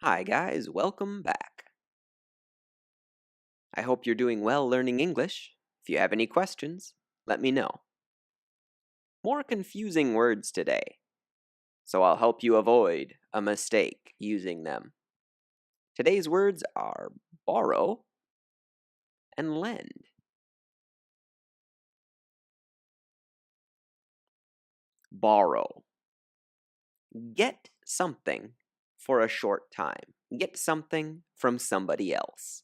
Hi guys, welcome back. I hope you're doing well learning English. If you have any questions, let me know. More confusing words today, so I'll help you avoid a mistake using them. Today's words are borrow and lend. Borrow. Get something for a short time. Get something from somebody else.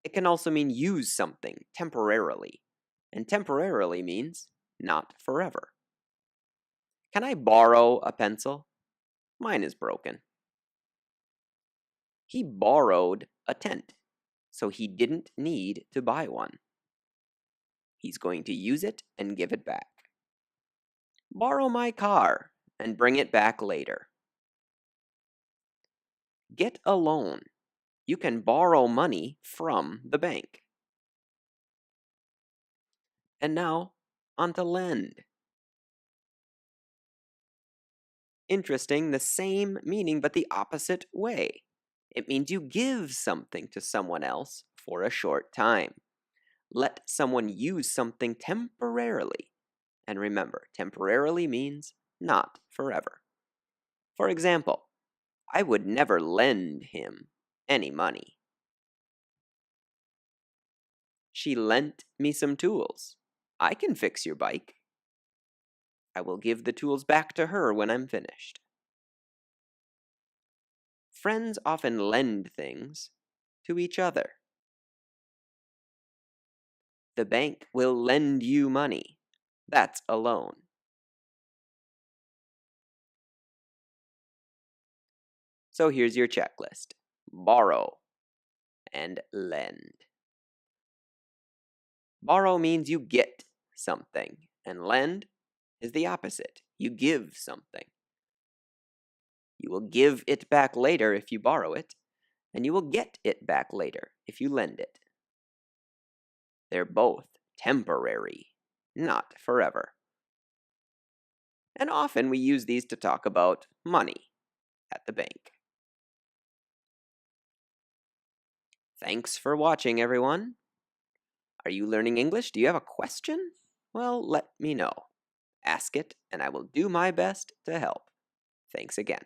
It can also mean use something temporarily, and temporarily means not forever. Can I borrow a pencil? Mine is broken. He borrowed a tent, so he didn't need to buy one. He's going to use it and give it back. Borrow my car and bring it back later. Get a loan. You can borrow money from the bank. And now, on to lend. Interesting, the same meaning but the opposite way. It means you give something to someone else for a short time. Let someone use something temporarily. And remember, temporarily means not forever. For example, I would never lend him any money. She lent me some tools. I can fix your bike. I will give the tools back to her when I'm finished. Friends often lend things to each other. The bank will lend you money. That's a loan. So here's your checklist. Borrow and lend. Borrow means you get something, and lend is the opposite. You give something. You will give it back later if you borrow it, and you will get it back later if you lend it. They're both temporary, not forever. And often we use these to talk about money at the bank. Thanks for watching, everyone. Are you learning English? Do you have a question? Well, let me know. Ask it, and I will do my best to help. Thanks again.